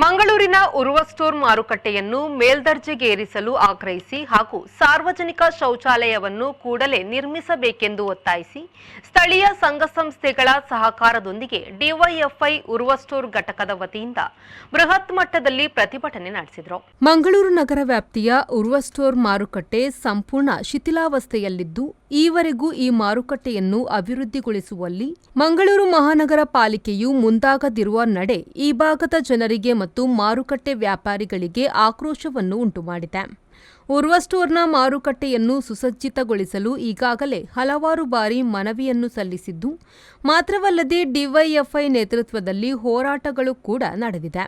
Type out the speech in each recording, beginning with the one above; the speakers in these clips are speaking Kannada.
ಮಂಗಳೂರಿನ ಉರುವ ಸ್ಟೋರ್ ಮಾರುಕಟ್ಟೆಯನ್ನು ಮೇಲ್ದರ್ಜೆಗೇರಿಸಲು ಆಗ್ರಹಿಸಿ ಹಾಗೂ ಸಾರ್ವಜನಿಕ ಶೌಚಾಲಯವನ್ನು ಕೂಡಲೇ ನಿರ್ಮಿಸಬೇಕೆಂದು ಒತ್ತಾಯಿಸಿ ಸ್ಥಳೀಯ ಸಂಘ ಸಂಸ್ಥೆಗಳ ಸಹಕಾರದೊಂದಿಗೆ ಡಿವೈಎಫ್ಐ ಉರುವ ಸ್ಟೋರ್ ಘಟಕದ ವತಿಯಿಂದ ಬೃಹತ್ ಮಟ್ಟದಲ್ಲಿ ಪ್ರತಿಭಟನೆ ನಡೆಸಿದರು. ಮಂಗಳೂರು ನಗರ ವ್ಯಾಪ್ತಿಯ ಉರುವ ಸ್ಟೋರ್ ಮಾರುಕಟ್ಟೆ ಸಂಪೂರ್ಣ ಶಿಥಿಲಾವಸ್ಥೆಯಲ್ಲಿದ್ದು ಈವರೆಗೂ ಈ ಮಾರುಕಟ್ಟೆಯನ್ನು ಅಭಿವೃದ್ಧಿಗೊಳಿಸುವಲ್ಲಿ ಮಂಗಳೂರು ಮಹಾನಗರ ಪಾಲಿಕೆಯು ಮುಂದಾಗದಿರುವ ನಡೆ ಈ ಭಾಗದ ಜನರಿಗೆ ಮತ್ತು ಮಾರುಕಟ್ಟೆ ವ್ಯಾಪಾರಿಗಳಿಗೆ ಆಕ್ರೋಶವನ್ನು ಉಂಟುಮಾಡಿದೆ. ಉರುವ ಸ್ಟೋರ್ನ ಮಾರುಕಟ್ಟೆಯನ್ನು ಸುಸಜ್ಜಿತಗೊಳಿಸಲು ಈಗಾಗಲೇ ಹಲವಾರು ಬಾರಿ ಮನವಿಯನ್ನು ಸಲ್ಲಿಸಿದ್ದು ಮಾತ್ರವಲ್ಲದೆ ಡಿವೈಎಫ್ಐ ನೇತೃತ್ವದಲ್ಲಿ ಹೋರಾಟಗಳು ಕೂಡ ನಡೆದಿದೆ.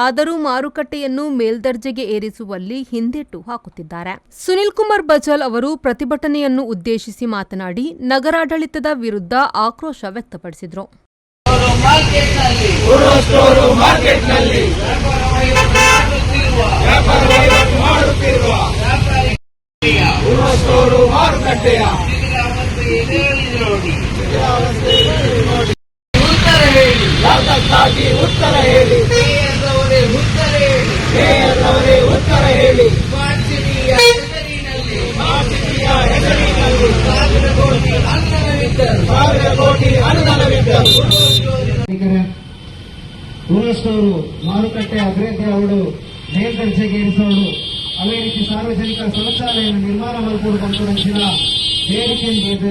ಆದರೂ ಮಾರುಕಟ್ಟೆಯನ್ನು ಮೇಲ್ದರ್ಜೆಗೆ ಏರಿಸುವಲ್ಲಿ ಹಿಂದೇಟು ಹಾಕುತ್ತಿದ್ದಾರೆ. ಸುನಿಲ್ ಕುಮಾರ್ ಬಜಾಲ್ ಅವರು ಪ್ರತಿಭಟನೆಯನ್ನು ಉದ್ದೇಶಿಸಿ ಮಾತನಾಡಿ ನಗರಾಡಳಿತದ ವಿರುದ್ಧ ಆಕ್ರೋಶ ವ್ಯಕ್ತಪಡಿಸಿದರು. ಉತ್ತರ ಹೇಳಿ ಉತ್ತರ ಹೇಳಿ ಉರುವಸ್ಟೋರು ಮಾರುಕಟ್ಟೆ ಅಭಿವೃದ್ಧಿ ಅವಳು ಮೇಲ್ದರ್ಜೆಗೇರಿಸೋಳು ಅದೇ ರೀತಿ ಸಾರ್ವಜನಿಕ ಶೌಚಾಲಯವನ್ನು ನಿರ್ಮಾಣ ಮಾಡಿಕೊಡುವಂತ ನಂಚಿನ ಬೇಡಿಕೆಯಿಂದ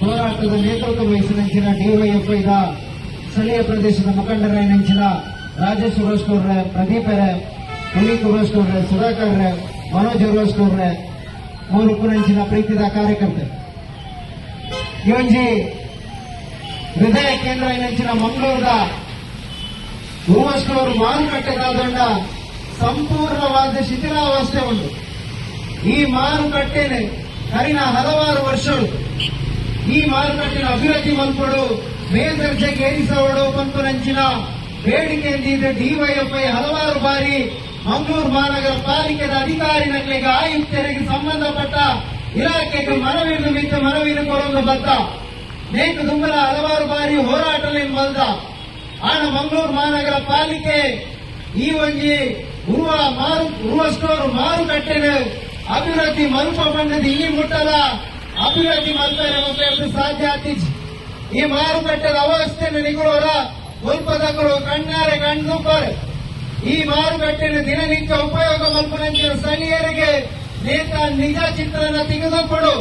ಹೋರಾಟದ ನೇತೃತ್ವ ವಹಿಸಿದಂಚಿನ ಡಿವೈಎಫ್ಐದ ಸ್ಥಳೀಯ ಪ್ರದೇಶದ ಮುಖಂಡರ ನಂಚಿನ ರಾಜೇಶ್ ಉರುವಸ್ಟೋರ್ರೆ, ಪ್ರದೀಪರ, ಪುನೀತ್ ಉರುವಸ್ಟೋರ್ರೆ, ಸುಧಾಕರ್ರೆ, ಮನೋಜ್ ಉರುವಸ್ಟೋರ್ರೆ ಮೂರು ನಂಚಿನ ಪ್ರೀತಿದ ಕಾರ್ಯಕರ್ತೆ ಇವೊಂಜಿ ಹೃದಯ ಕೇಂದ್ರ ನಂಚಿನ ಮಂಗಳೂರದ ಉರುವ ಸ್ಟೋರ್ ಮಾರುಕಟ್ಟೆಗಾದಂಡ ಸಂಪೂರ್ಣವಾದ ಶಿಥಿಲಾವಸ್ಥೆ ಉಂಟು. ಈ ಮಾರುಕಟ್ಟೆನೆ ಕರಿನ ಹಲವಾರು ವರ್ಷಗಳು ಈ ಮಾರುಕಟ್ಟೆನ ಅಭಿವೃದ್ಧಿ ಮಲ್ಪಡು ಮೇಲ್ದರ್ಜೆಗೆ ಏರಿಸೋಡು ಮತ್ತು ನಂಚಿನ ಬೇಡಿಕೆಯಿಂದ ಡಿವೈಎಫ್ಐ ಹಲವಾರು ಬಾರಿ ಮಂಗಳೂರು ಮಹಾನಗರ ಪಾಲಿಕೆದ ಅಧಿಕಾರಿಗಳಿಗೆ ಆಯುಕ್ತರಿಗೆ ಸಂಬಂಧಪಟ್ಟ ಇಲಾಖೆಗೆ ಮನವಿಯನ್ನು ಕೊಡಲು ಬದ್ಧ ನೇಕು ದುಂಬಲ ಹಲವಾರು ಬಾರಿ ಹೋರಾಟದಲ್ಲಿ ಬಲ್ದ ಆನ ಮಂಗಳೂರು ಮಹಾನಗರ ಪಾಲಿಕೆ ಈ ಒಂಜಿ ಉರುವ ಸ್ಟೋರ್ ಮಾರುಕಟ್ಟೆನ ಅಭಿವೃದ್ಧಿ ಮಲ್ಪ ಬಂದದ ಈ ಮುಟ್ಟದ ಅಭಿವೃದ್ಧಿ ಮಲ್ಪರೆ ಸಾಧ್ಯ ಆತೀಜಿ. ಈ ಮಾರುಕಟ್ಟೆದ ಅವಸ್ಥೆಯನ್ನು ನಿಗುಳೋರ ಮುಲ್ಪದಗಳು ಕಣ್ಣಾರೆ ಕಣ್ಣುಕೋರೆ ಈ ಮಾರುಕಟ್ಟೆನ ದಿನನಿತ್ಯ ಉಪಯೋಗ ಮಲ್ಪನಂಚಿನ ಸ್ಥಳೀಯರಿಗೆ ನೇತ ನಿಜ ಚಿತ್ರನ ತೆಗೆದುಕೊಡು.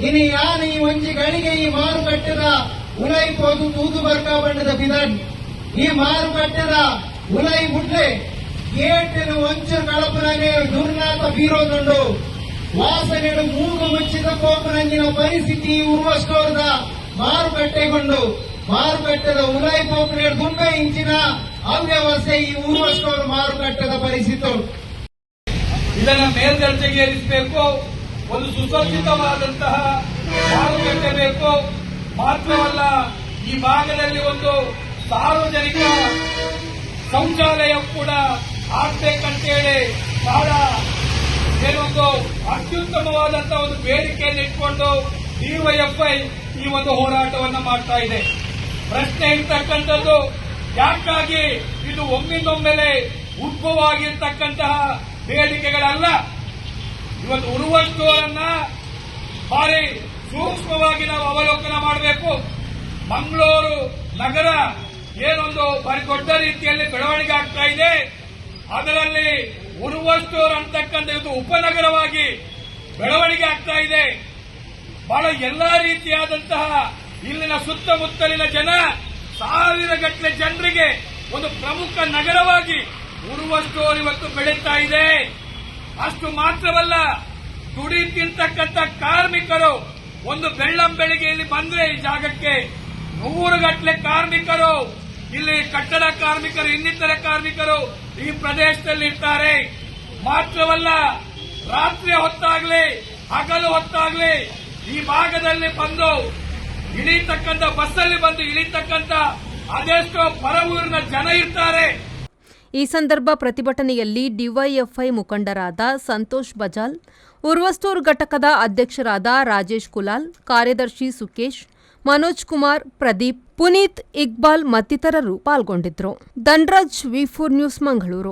ಇನಿ ಯಾನು ಈ ಒಂಜಿ ಗಳಿಗೆ ಈ ಮಾರುಕಟ್ಟೆದ ಉಲೈಪೋದು ತೂದು ಬರ್ಕ ಬಣ್ಣದ ಬಿದನ್ ಈ ಮಾರುಕಟ್ಟೆದ ಉಲೈ ಮುಟ್ಲೆ ಗೇಟಿನ ಒಂಚೂರು ಕಳಪನಾಗೆ ದುರ್ನಾಥ ಬೀರೋದುಂಡು ವಾಸನೆಗಳು ಮೂಗು ಮುಚ್ಚಿದ ಕೋಪನಂಜಿನ ಪರಿಸ್ಥಿತಿ ಉರುವ ಸ್ಟೋರ್ದ ಮಾರುಕಟ್ಟೆಗೊಂಡು ಮಾರುಕಟ್ಟೆದ ಉಲೈ ಪೋಪನೆ ದುಂಬೆ ಇಂಚಿನ ಅವ್ಯವಸ್ಥೆ ಈ ಉರುವ ಸ್ಟೋರ್ ಮಾರುಕಟ್ಟೆದ ಪರಿಸ್ಥಿತಿ ಇದನ್ನು ಮೇಲ್ದರ್ಜೆಗೇರಿಸಬೇಕು. ಒಂದು ಸುಸಜ್ಜಿತವಾದಂತಹ ಮಾರುಕಟ್ಟೆ ಬೇಕು. ಮಾತ್ರವಲ್ಲ, ಈ ಭಾಗದಲ್ಲಿ ಒಂದು ಸಾರ್ವಜನಿಕ ಶೌಚಾಲಯ ಕೂಡ ಆಗ್ಬೇಕಂತೇಳಿ ಬಹಳ ಏನೊಂದು ಅತ್ಯುತ್ತಮವಾದಂತಹ ಒಂದು ಬೇಡಿಕೆಯನ್ನು ಇಟ್ಕೊಂಡು ಡಿವೈಎಫ್ಐ ಈ ಒಂದು ಹೋರಾಟವನ್ನು ಮಾಡ್ತಾ ಇದೆ. ಪ್ರಶ್ನೆ ಇರ್ತಕ್ಕಂಥದ್ದು ಯಾಕಾಗಿ ಇದು ಒಮ್ಮಿಂದೊಮ್ಮೆಲೆ ಉದ್ಭವ ಆಗಿರ್ತಕ್ಕಂತಹ ಬೇಡಿಕೆಗಳಲ್ಲ. ಇವತ್ತು ಉರುವ ಸ್ಟೋರನ್ನ ಭಾರಿ ಸೂಕ್ಷ್ಮವಾಗಿ ನಾವು ಅವಲೋಕನ ಮಾಡಬೇಕು. ಮಂಗಳೂರು ನಗರ ಏನೊಂದು ಭಾರಿ ದೊಡ್ಡ ರೀತಿಯಲ್ಲಿ ಬೆಳವಣಿಗೆ ಆಗ್ತಾ ಇದೆ. ಅದರಲ್ಲಿ ಉರುವ ಸ್ಟೋರ್ ಅಂತಕ್ಕಂಥ ಇದು ಉಪನಗರವಾಗಿ ಬೆಳವಣಿಗೆ ಆಗ್ತಾ ಇದೆ. ಬಹಳ ಎಲ್ಲಾ ರೀತಿಯಾದಂತಹ ಇಲ್ಲಿನ ಸುತ್ತಮುತ್ತಲಿನ ಜನ ಸಾವಿರಗಟ್ಟಲೆ ಜನರಿಗೆ ಒಂದು ಪ್ರಮುಖ ನಗರವಾಗಿ ಉರುವ ಸ್ಟೋರ್ ಇವತ್ತು ಬೆಳೀತಾ ಇದೆ. ಅಷ್ಟು ಮಾತ್ರವಲ್ಲ, ದುಡಿತಿರ್ತಕ್ಕಂಥ ಕಾರ್ಮಿಕರು ಒಂದು ಬೆಳ್ಳಂಬೆಳಿಗ್ಗೆ ಇಲ್ಲಿ ಬಂದ್ರೆ ಈ ಜಾಗಕ್ಕೆ 100 ಗಟ್ಟಲೆ ಕಾರ್ಮಿಕರು ಇಲ್ಲಿ ಕಟ್ಟಡ ಕಾರ್ಮಿಕರು ಇನ್ನಿತರ ಕಾರ್ಮಿಕರು ಈ ಪ್ರದೇಶದಲ್ಲಿ ಇರ್ತಾರೆ. ಮಾತ್ರವಲ್ಲ, ರಾತ್ರಿ ಹೊತ್ತಾಗ್ಲಿ ಹಗಲು ಹೊತ್ತಾಗ್ಲಿ ಈ ಭಾಗದಲ್ಲಿ ಬಂದು ಇಳಿತಕ್ಕಂಥ ಬಸ್ಸಲ್ಲಿ ಬಂದು ಇಳಿತಕ್ಕಂಥ ಅದೆಷ್ಟೋ ಪರ ಊರಿನ ಜನ ಇರ್ತಾರೆ. ಈ ಸಂದರ್ಭ ಪ್ರತಿಭಟನೆಯಲ್ಲಿ ಡಿವೈಎಫ್ಐ ಮುಖಂಡರಾದ ಸಂತೋಷ್ ಬಜಾಲ್, ಉರುವ ಸ್ಟೋರ್ ಘಟಕದ ಅಧ್ಯಕ್ಷರಾದ ರಾಜೇಶ್ ಕುಲಾಲ್, ಕಾರ್ಯದರ್ಶಿ ಸುಕೇಶ್, ಮನೋಜ್ ಕುಮಾರ್, ಪ್ರದೀಪ್, ಪುನೀತ್, ಇಕ್ಬಾಲ್ ಮತ್ತಿತರರು ಪಾಲ್ಗೊಂಡಿದ್ರು. ಧನ್ರಾಜ್, ವಿ4 ನ್ಯೂಸ್, ಮಂಗಳೂರು.